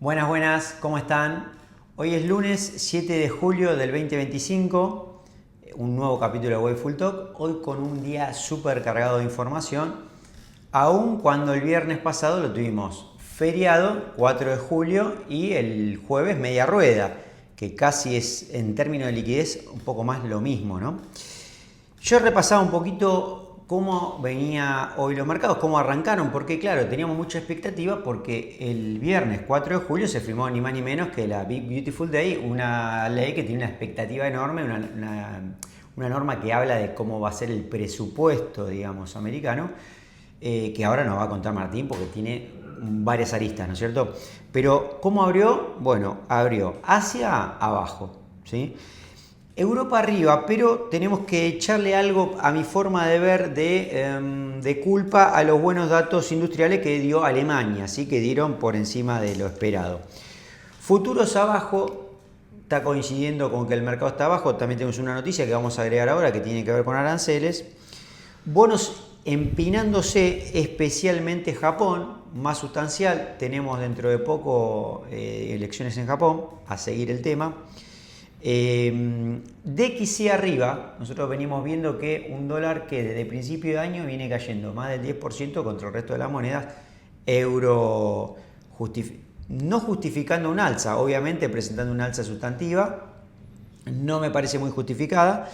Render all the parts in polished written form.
Buenas, buenas, ¿cómo están? Hoy es lunes 7 de julio del 2025, un nuevo capítulo de Wave Full Talk, hoy con un día súper cargado de información, aun cuando el viernes pasado lo tuvimos feriado, 4 de julio, y el jueves media rueda, que casi es en términos de liquidez un poco más lo mismo, ¿no? Yo he repasado un poquito cómo venía hoy los mercados, cómo arrancaron, porque claro, teníamos mucha expectativa porque el viernes 4 de julio se firmó ni más ni menos que la Big Beautiful Day, una ley que tiene una expectativa enorme, una norma que habla de cómo va a ser el presupuesto, digamos, americano, que ahora nos va a contar Martín porque tiene varias aristas, ¿no es cierto? Pero, ¿cómo abrió? Bueno, abrió hacia abajo, ¿sí? Europa arriba, pero tenemos que echarle algo a mi forma de ver de culpa a los buenos datos industriales que dio Alemania, ¿sí? Que dieron por encima de lo esperado. Futuros abajo, está coincidiendo con que el mercado está abajo, también tenemos una noticia que vamos a agregar ahora que tiene que ver con aranceles. Bonos empinándose, especialmente Japón, más sustancial, tenemos dentro de poco elecciones en Japón, a seguir el tema. DXY arriba, nosotros venimos viendo que un dólar que desde principio de año viene cayendo más del 10% contra el resto de las monedas, euro no justificando un alza, obviamente presentando una alza sustantiva, no me parece muy justificada.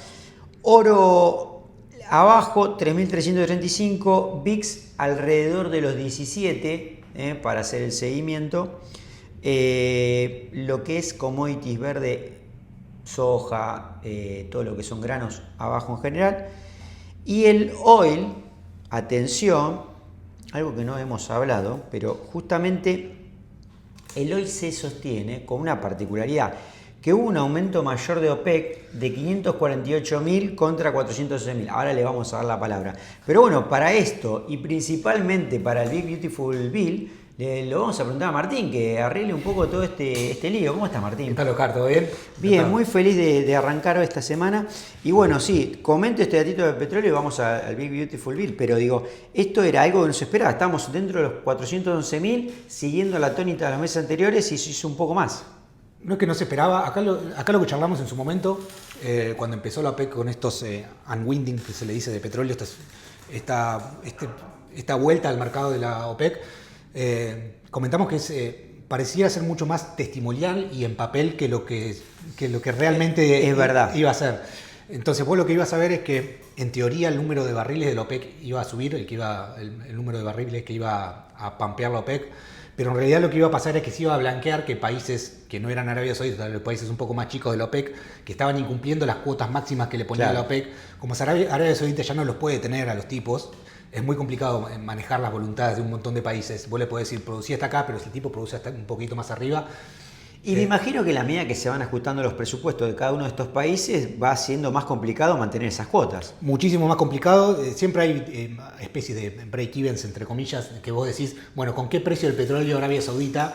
Oro abajo, 3.335, VIX alrededor de los 17 para hacer el seguimiento. Lo que es commodities verde, soja, todo lo que son granos abajo en general. Y el oil, atención, algo que no hemos hablado, pero justamente el oil se sostiene con una particularidad, que hubo un aumento mayor de OPEC de 548.000 contra 411.000. Ahora le vamos a dar la palabra. Pero bueno, para esto y principalmente para el Big Beautiful Bill, lo vamos a preguntar a Martín, que arregle un poco todo este lío. ¿Cómo estás, Martín? ¿Qué tal, Oscar? ¿Todo bien? Bien, muy feliz de arrancar esta semana. Y bueno, sí, comento este datito de petróleo y vamos al Big Beautiful Bill. Pero digo, esto era algo que no se esperaba. Estamos dentro de los 411.000, siguiendo la tónica de los meses anteriores y se hizo un poco más. No es que no se esperaba. Acá lo que charlamos en su momento, cuando empezó la OPEC con estos unwinding, que se le dice de petróleo, esta vuelta al mercado de la OPEC, comentamos que parecía ser mucho más testimonial y en papel que lo que realmente es verdad. Iba a ser. Entonces vos lo que ibas a ver es que en teoría el número de barriles de la OPEC iba a subir, el número de barriles que iba a pampear la OPEC, pero en realidad lo que iba a pasar es que se iba a blanquear que países que no eran Arabia Saudita, los países un poco más chicos de la OPEC, que estaban incumpliendo las cuotas máximas que le ponía la OPEC, como Arabia Saudita ya no los puede tener a los tipos, es muy complicado manejar las voluntades de un montón de países. Vos le podés decir, producía hasta acá, pero si el tipo produce hasta un poquito más arriba. Y me imagino que a la medida que se van ajustando los presupuestos de cada uno de estos países, va siendo más complicado mantener esas cuotas. Muchísimo más complicado. Siempre hay especies de break-evens, entre comillas, que vos decís, bueno, ¿con qué precio del petróleo Arabia Saudita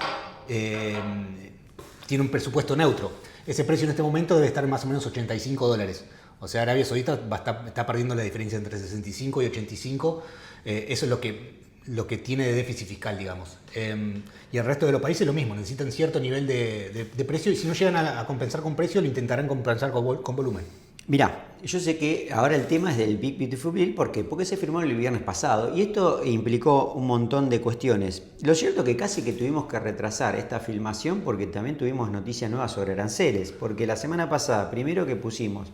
tiene un presupuesto neutro? Ese precio en este momento debe estar más o menos $85. O sea, Arabia Saudita está perdiendo la diferencia entre 65 y 85. Eso es lo que tiene de déficit fiscal, digamos. Y el resto de los países lo mismo, necesitan cierto nivel de precio y si no llegan a compensar con precio, lo intentarán compensar con volumen. Mirá, yo sé que ahora el tema es del Big Beautiful Bill, ¿por qué? Porque se firmó el viernes pasado y esto implicó un montón de cuestiones. Lo cierto es que casi que tuvimos que retrasar esta filmación porque también tuvimos noticias nuevas sobre aranceles, porque la semana pasada, primero que pusimos,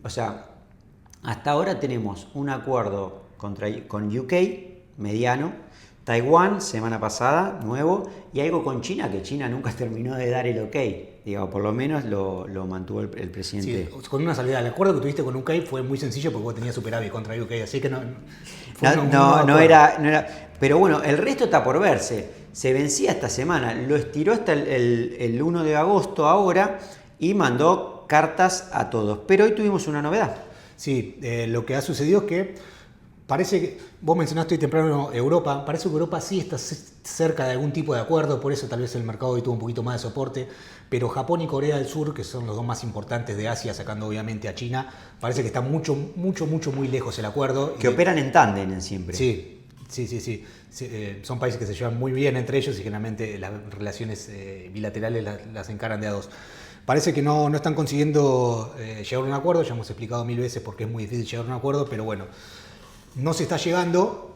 o sea, hasta ahora tenemos un acuerdo con UK, mediano, Taiwán, semana pasada, nuevo, y algo con China, que China nunca terminó de dar el ok. Digamos, por lo menos lo mantuvo el presidente. Sí, con una salida. El acuerdo que tuviste con UK fue muy sencillo porque vos tenías superávit contra UK, así que no era. Pero bueno, el resto está por verse. Se vencía esta semana, lo estiró hasta el 1 de agosto ahora y mandó cartas a todos. Pero hoy tuvimos una novedad. Sí, lo que ha sucedido es que parece que, vos mencionaste hoy temprano Europa, parece que Europa sí está cerca de algún tipo de acuerdo, por eso tal vez el mercado hoy tuvo un poquito más de soporte, pero Japón y Corea del Sur, que son los dos más importantes de Asia, sacando obviamente a China, parece que está muy lejos el acuerdo. Que operan en tándem siempre. Sí, Sí, sí, sí. Son países que se llevan muy bien entre ellos y generalmente las relaciones bilaterales las encaran de a dos. Parece que no están consiguiendo llegar a un acuerdo, ya hemos explicado 1000 veces por qué es muy difícil llegar a un acuerdo, pero bueno, no se está llegando.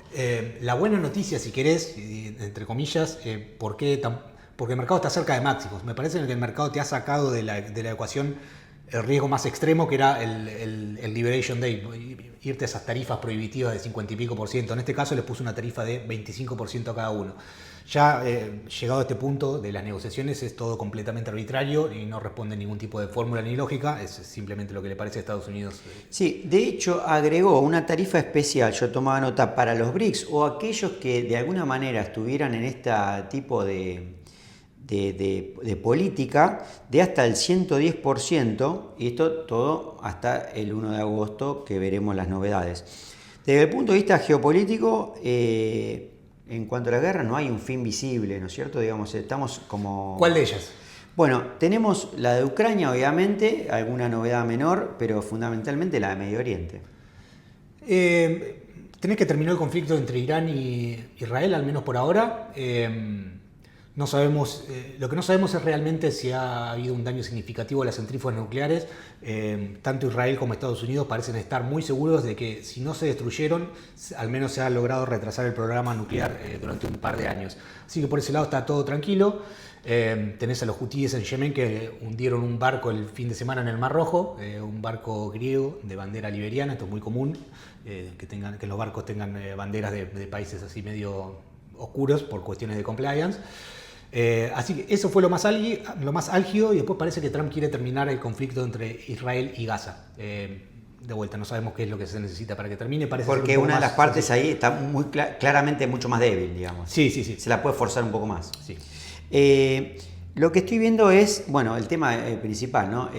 La buena noticia, si querés, entre comillas, porque el mercado está cerca de máximos. Me parece que el mercado te ha sacado de la ecuación el riesgo más extremo, que era el Liberation Day, irte a esas tarifas prohibitivas de 50 y pico %. En este caso les puso una tarifa de 25% a cada uno. Ya llegado a este punto de las negociaciones es todo completamente arbitrario y no responde a ningún tipo de fórmula ni lógica, es simplemente lo que le parece a Estados Unidos. Sí, de hecho agregó una tarifa especial, yo tomaba nota, para los BRICS o aquellos que de alguna manera estuvieran en este tipo de política de hasta el 110%, y esto todo hasta el 1 de agosto que veremos las novedades. Desde el punto de vista geopolítico, en cuanto a la guerra no hay un fin visible, ¿no es cierto? Digamos, estamos como... ¿Cuál de ellas? Bueno, tenemos la de Ucrania, obviamente, alguna novedad menor, pero fundamentalmente la de Medio Oriente. Tenés que terminar el conflicto entre Irán y Israel, al menos por ahora. No sabemos, lo que no sabemos es realmente si ha habido un daño significativo a las centrífugas nucleares. Tanto Israel como Estados Unidos parecen estar muy seguros de que si no se destruyeron, al menos se ha logrado retrasar el programa nuclear durante un par de años. Así que por ese lado está todo tranquilo. Tenés a los hutíes en Yemen que hundieron un barco el fin de semana en el Mar Rojo, un barco griego de bandera liberiana. Esto es muy común, que los barcos tengan banderas de países así medio oscuros por cuestiones de compliance. Así que eso fue lo más álgido, y después parece que Trump quiere terminar el conflicto entre Israel y Gaza. De vuelta, no sabemos qué es lo que se necesita para que termine. Porque una de las partes ahí está muy claramente mucho más débil, digamos. Sí, sí, sí. Se la puede forzar un poco más. Sí. Lo que estoy viendo es, bueno, el tema principal, ¿no?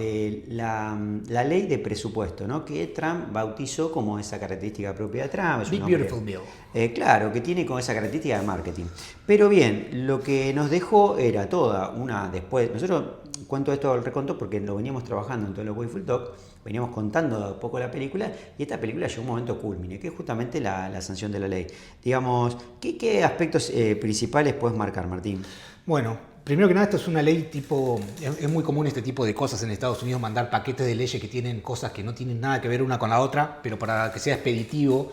La ley de presupuesto, ¿no? Que Trump bautizó como esa característica propia de Trump. Big Beautiful Bill. Claro, que tiene como esa característica de marketing. Pero bien, lo que nos dejó era toda una después. Nosotros cuento esto al reconto porque lo veníamos trabajando en todo lo Wayful Talk, veníamos contando un poco la película, y esta película llegó a un momento culmine, que es justamente la sanción de la ley. Digamos, ¿qué aspectos principales puedes marcar, Martín? Bueno, primero que nada, esto es una ley tipo... Es muy común este tipo de cosas en Estados Unidos, mandar paquetes de leyes que tienen cosas que no tienen nada que ver una con la otra, pero para que sea expeditivo,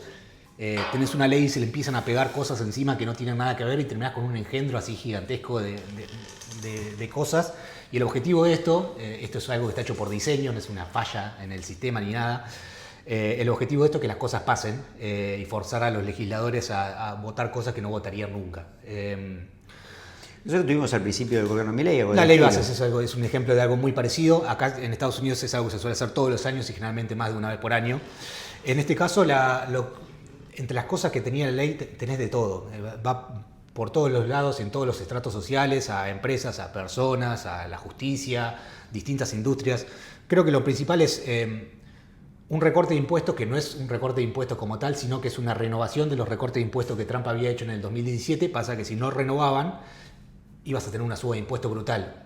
tenés una ley y se le empiezan a pegar cosas encima que no tienen nada que ver y terminás con un engendro así gigantesco de cosas. Y el objetivo de esto es algo que está hecho por diseño, no es una falla en el sistema ni nada. El objetivo de esto es que las cosas pasen y forzar a los legisladores a votar cosas que no votarían nunca. Nosotros tuvimos al principio del gobierno Milei. La ley Bases es un ejemplo de algo muy parecido. Acá en Estados Unidos es algo que se suele hacer todos los años y generalmente más de una vez por año. En este caso, entre las cosas que tenía la ley tenés de todo. Va por todos los lados, en todos los estratos sociales, a empresas, a personas, a la justicia, distintas industrias. Creo que lo principal es un recorte de impuestos que no es un recorte de impuestos como tal, sino que es una renovación de los recortes de impuestos que Trump había hecho en el 2017. Pasa que si no renovaban, ibas a tener una suba de impuestos brutal.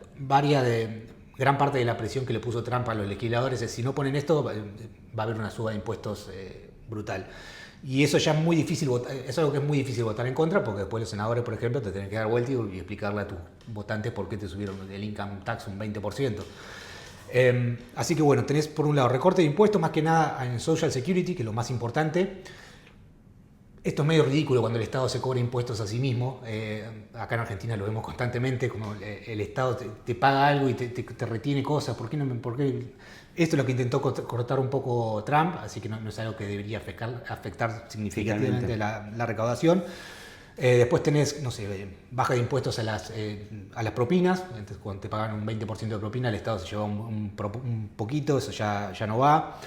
Gran parte de la presión que le puso Trump a los legisladores es: si no ponen esto, va a haber una suba de impuestos brutal. Y eso ya es muy difícil, es algo que es muy difícil votar en contra, porque después los senadores, por ejemplo, te tienen que dar vuelta y explicarle a tus votantes por qué te subieron el income tax un 20%. Así que bueno, tenés por un lado recorte de impuestos, más que nada en Social Security, que es lo más importante. Esto es medio ridículo cuando el Estado se cobra impuestos a sí mismo. Acá en Argentina lo vemos constantemente, como el Estado te paga algo y te retiene cosas. ¿Por qué? Esto es lo que intentó cortar un poco Trump, así que no es algo que debería afectar significativamente la recaudación. Después tenés, no sé, baja de impuestos a las propinas. Entonces, cuando te pagan un 20% de propina, el Estado se lleva un poquito, eso ya no va.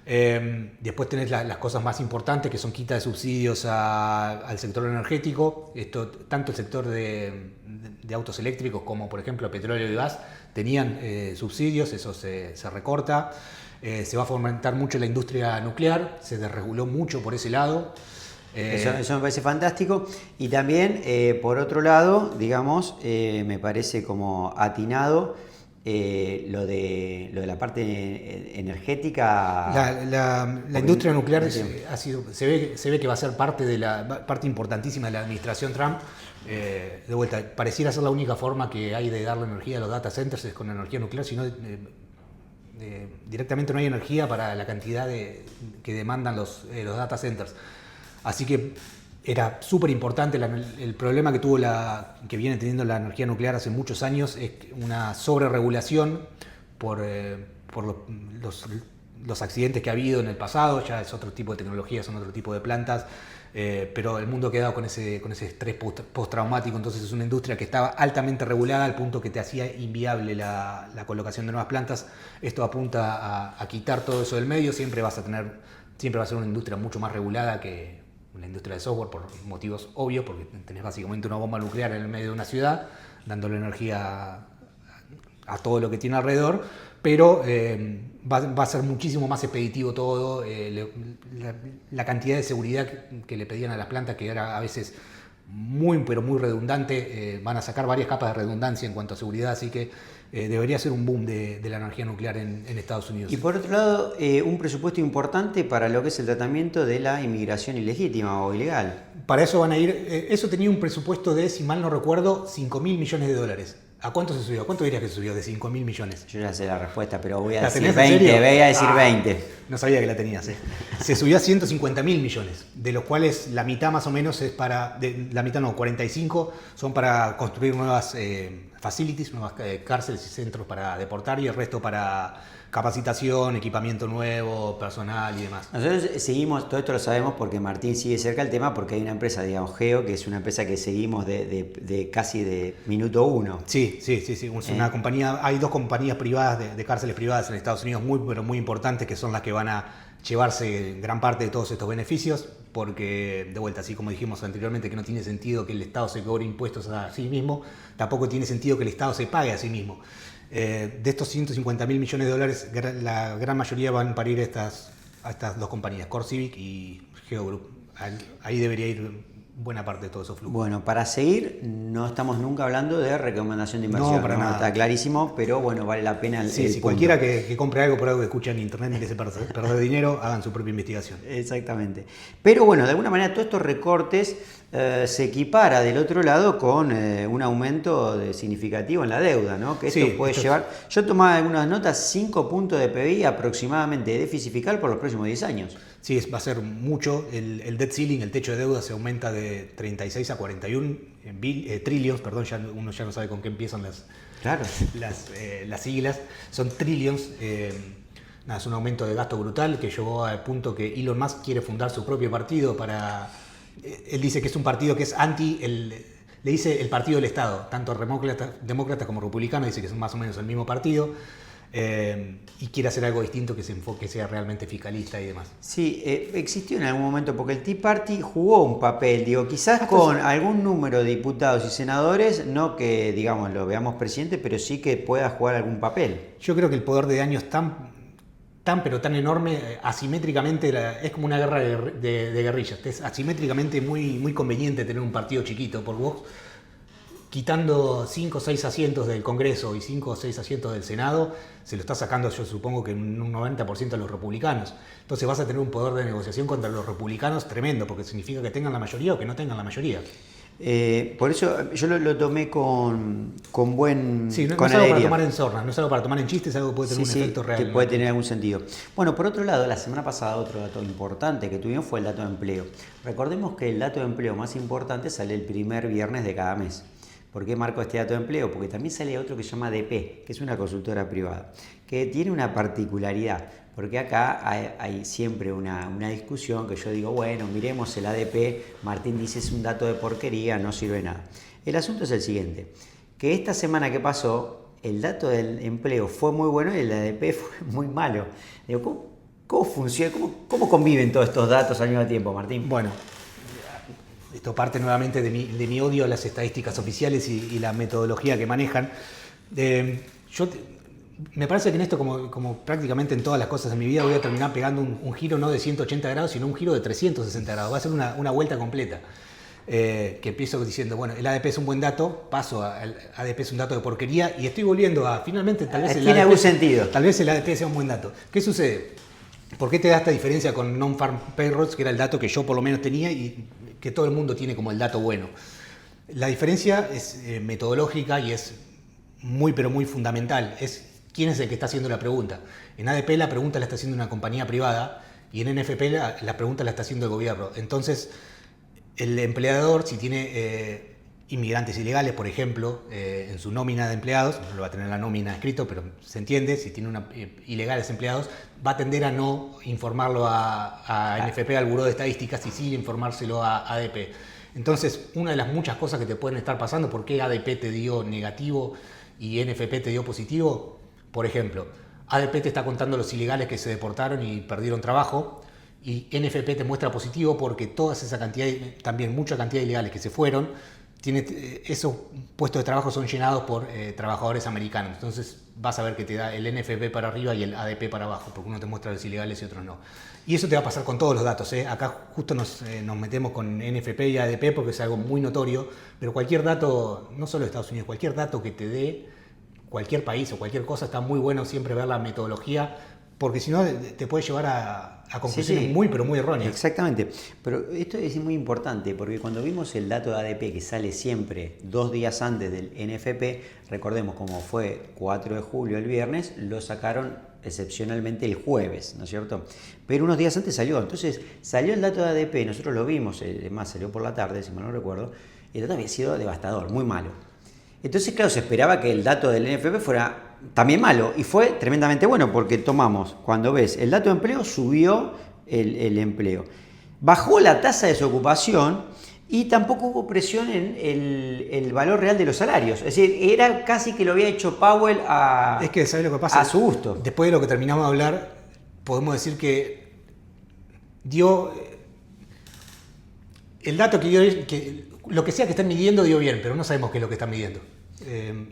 Después tenés las cosas más importantes, que son quita de subsidios al sector energético. Tanto el sector de autos eléctricos como, por ejemplo, petróleo y gas tenían subsidios, eso se recorta. Se va a fomentar mucho la industria nuclear, se desreguló mucho por ese lado. Eso me parece fantástico. Y también, por otro lado, digamos, me parece como atinado lo de la parte energética. La industria nuclear se ve que va a ser parte importantísima de la administración Trump. De vuelta, pareciera ser la única forma que hay de darle energía a los data centers es con energía nuclear, si no directamente no hay energía para la cantidad que demandan los data centers. Así que era súper importante. El problema que viene teniendo la energía nuclear hace muchos años es una sobreregulación por los accidentes que ha habido en el pasado. Ya es otro tipo de tecnología, son otro tipo de plantas, pero el mundo ha quedado con ese estrés postraumático. Entonces es una industria que estaba altamente regulada al punto que te hacía inviable la colocación de nuevas plantas. Esto apunta a quitar todo eso del medio. Siempre va a ser una industria mucho más regulada que la industria de software, por motivos obvios, porque tenés básicamente una bomba nuclear en el medio de una ciudad, dándole energía a todo lo que tiene alrededor, pero va a ser muchísimo más expeditivo todo. La cantidad de seguridad que le pedían a las plantas, que era a veces pero muy redundante, van a sacar varias capas de redundancia en cuanto a seguridad, así que debería ser un boom de la energía nuclear en Estados Unidos. Y por otro lado, un presupuesto importante para lo que es el tratamiento de la inmigración ilegítima o ilegal. Para eso van a ir, eso tenía un presupuesto de, si mal no recuerdo, $5.000 millones. ¿A cuánto se subió? ¿Cuánto dirías que se subió de 5.000 millones? Yo ya sé la respuesta, pero voy a decir tenés 20. en serio? Voy a decir 20. No sabía que la tenías. Se subió a 150.000 millones, de los cuales la mitad más o menos es la mitad no, 45 son para construir nuevas facilities, nuevas cárceles y centros para deportar, y el resto para capacitación, equipamiento nuevo, personal y demás. Nosotros seguimos, todo esto lo sabemos porque Martín sigue cerca del tema, porque hay una empresa, digamos, Geo, que es una empresa que seguimos de casi de minuto uno. Sí. Es una compañía, hay 2 compañías privadas de cárceles privadas en Estados Unidos pero muy importantes, que son las que van a llevarse gran parte de todos estos beneficios, porque, de vuelta, así como dijimos anteriormente, que no tiene sentido que el Estado se cobre impuestos a sí mismo, tampoco tiene sentido que el Estado se pague a sí mismo. De estos $150.000 millones, la gran mayoría van para ir a estas 2 compañías, CoreCivic y Geo Group. Ahí debería ir buena parte de todo esos flujos. Bueno, para seguir, no estamos nunca hablando de recomendación de inversión. No, para nada. Está clarísimo, pero bueno, vale la pena Sí, si cualquiera que compre algo por algo que escucha en internet merece perder dinero, hagan su propia investigación. Exactamente. Pero bueno, de alguna manera todos estos recortes se equipara del otro lado con un aumento significativo en la deuda, ¿no? Que esto puede llevar, yo tomaba algunas notas, 5 puntos de PBI aproximadamente de déficit fiscal por los próximos 10 años. Sí, va a ser mucho. El debt ceiling, el techo de deuda, se aumenta de 36 a 41 trillions, perdón, uno ya no sabe con qué empiezan las siglas, son trillions. Es un aumento de gasto brutal que llevó al punto que Elon Musk quiere fundar su propio partido él dice que es un partido que es le dice el partido del Estado, tanto demócratas como republicanos, dice que son más o menos el mismo partido. Y quiere hacer algo distinto que se enfoque, sea realmente fiscalista y demás. Sí, existió en algún momento, porque el Tea Party jugó un papel, quizás con algún número de diputados y senadores, no que, digamos, lo veamos presidente, pero sí que pueda jugar algún papel. Yo creo que el poder de daño es pero tan enorme, asimétricamente, es como una guerra de guerrillas. Es asimétricamente muy, muy conveniente tener un partido chiquito, por vos quitando 5 o 6 asientos del Congreso y 5 o 6 asientos del Senado, se lo está sacando, yo supongo que en un 90% a los republicanos. Entonces vas a tener un poder de negociación contra los republicanos tremendo, porque significa que tengan la mayoría o que no tengan la mayoría. Por eso yo lo tomé con buen... Sí, no con es algo alegría. para tomar en sorna, no es algo para tomar en chistes, es algo que puede tener un efecto real. Que puede tener algún sentido. Bueno, por otro lado, la semana pasada otro dato importante que tuvimos fue el dato de empleo. Recordemos que el dato de empleo más importante sale el primer viernes de cada mes. ¿Por qué marco este dato de empleo? Porque también sale otro que se llama ADP, que es una consultora privada, que tiene una particularidad, porque acá hay siempre una discusión que yo digo, bueno, miremos el ADP, Martín dice es un dato de porquería, no sirve de nada. El asunto es el siguiente, que esta semana que pasó, el dato del empleo fue muy bueno y el ADP fue muy malo. Digo, ¿cómo funciona? ¿Cómo conviven todos estos datos al mismo tiempo, Martín? Bueno, esto parte nuevamente de mi odio a las estadísticas oficiales y la metodología que manejan. Me parece que en esto, como prácticamente en todas las cosas de mi vida, voy a terminar pegando un giro no de 180 grados, sino un giro de 360 grados. Va a ser una vuelta completa. que empiezo diciendo, bueno, el ADP es un buen dato, paso al ADP es un dato de porquería y estoy volviendo a, finalmente, tal vez tiene algún sentido. Tal vez el ADP sea un buen dato. ¿Qué sucede? ¿Por qué te da esta diferencia con non-farm payrolls, que era el dato que yo por lo menos tenía y que todo el mundo tiene como el dato bueno? La diferencia es metodológica y es muy, pero muy fundamental. Es quién es el que está haciendo la pregunta. En ADP la pregunta la está haciendo una compañía privada y en NFP la pregunta la está haciendo el gobierno. Entonces, el empleador, si tiene inmigrantes ilegales, por ejemplo, en su nómina de empleados, no lo va a tener en la nómina escrito, pero se entiende, si tiene ilegales empleados, va a tender a no informarlo a NFP, al Buró de Estadísticas, y sí informárselo a ADP. Entonces, una de las muchas cosas que te pueden estar pasando, ¿por qué ADP te dio negativo y NFP te dio positivo? Por ejemplo, ADP te está contando los ilegales que se deportaron y perdieron trabajo, y NFP te muestra positivo porque toda esa cantidad, también mucha cantidad de ilegales que se fueron, esos puestos de trabajo son llenados por trabajadores americanos. Entonces vas a ver que te da el NFP para arriba y el ADP para abajo, porque uno te muestra los ilegales y otros no. Y eso te va a pasar con todos los datos. Acá justo nos metemos con NFP y ADP porque es algo muy notorio, pero cualquier dato, no solo de Estados Unidos, cualquier dato que te dé cualquier país o cualquier cosa, está muy bueno siempre ver la metodología, porque si no te puede llevar a conclusiones muy, pero muy erróneas. Exactamente. Pero esto es muy importante, porque cuando vimos el dato de ADP que sale siempre 2 días antes del NFP, recordemos como fue 4 de julio el viernes, lo sacaron excepcionalmente el jueves, ¿no es cierto? Pero unos días antes salió. Entonces salió el dato de ADP, nosotros lo vimos, además salió por la tarde, si mal no recuerdo, y el dato había sido devastador, muy malo. Entonces, claro, se esperaba que el dato del NFP fuera también malo, y fue tremendamente bueno, porque tomamos, cuando ves el dato de empleo, subió el empleo. Bajó la tasa de desocupación y tampoco hubo presión en el valor real de los salarios. Es decir, era casi que lo había hecho Powell es que, ¿sabes lo que pasa? A su gusto. Después de lo que terminamos de hablar, podemos decir que dio el dato que dio, que lo que sea que están midiendo dio bien, pero no sabemos qué es lo que están midiendo.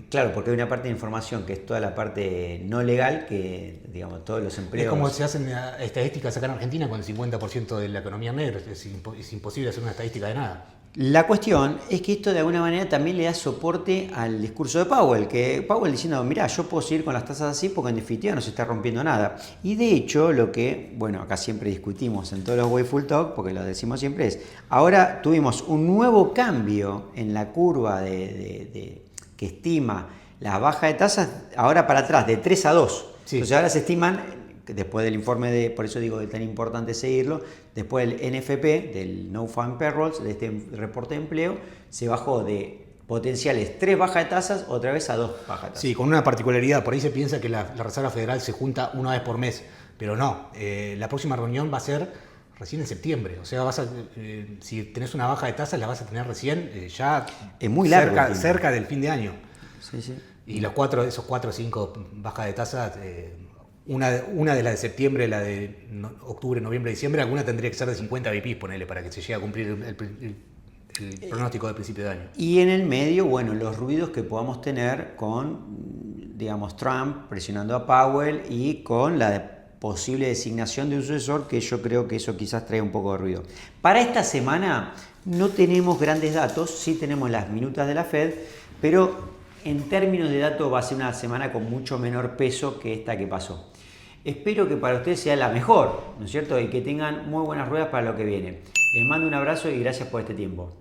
Claro, porque hay una parte de información que es toda la parte no legal, que digamos todos los empleos... Es como se hacen estadísticas acá en Argentina con el 50% de la economía negra, es imposible hacer una estadística de nada. La cuestión es que esto de alguna manera también le da soporte al discurso de Powell, que Powell diciendo, mirá, yo puedo seguir con las tasas así porque en definitiva no se está rompiendo nada. Y de hecho, lo que, bueno, acá siempre discutimos en todos los Way Full Talk, porque lo decimos siempre es, ahora tuvimos un nuevo cambio en la curva que estima la baja de tasas, ahora para atrás, de 3 a 2. Sí. Entonces ahora se estiman, después del informe por eso digo que es tan importante seguirlo, después del NFP, del No Farm Payrolls, de este reporte de empleo, se bajó de potenciales 3 bajas de tasas otra vez a 2 bajas de tasas. Sí, con una particularidad, por ahí se piensa que la Reserva Federal se junta una vez por mes, pero no, la próxima reunión va a ser recién en septiembre, o sea, si tenés una baja de tasas la vas a tener recién ya es muy largo, cerca del fin de año. Sí, sí. Y esos 4 o 5 bajas de tasas, una de las de septiembre, la de octubre, noviembre, diciembre, alguna tendría que ser de 50 BPs, ponele, para que se llegue a cumplir el pronóstico de principio de año. Y en el medio, bueno, los ruidos que podamos tener con, digamos, Trump presionando a Powell y con la posible designación de un sucesor, que yo creo que eso quizás trae un poco de ruido. Para esta semana no tenemos grandes datos, sí tenemos las minutas de la Fed, pero en términos de datos va a ser una semana con mucho menor peso que esta que pasó. Espero que para ustedes sea la mejor, ¿no es cierto? Y que tengan muy buenas ruedas para lo que viene. Les mando un abrazo y gracias por este tiempo.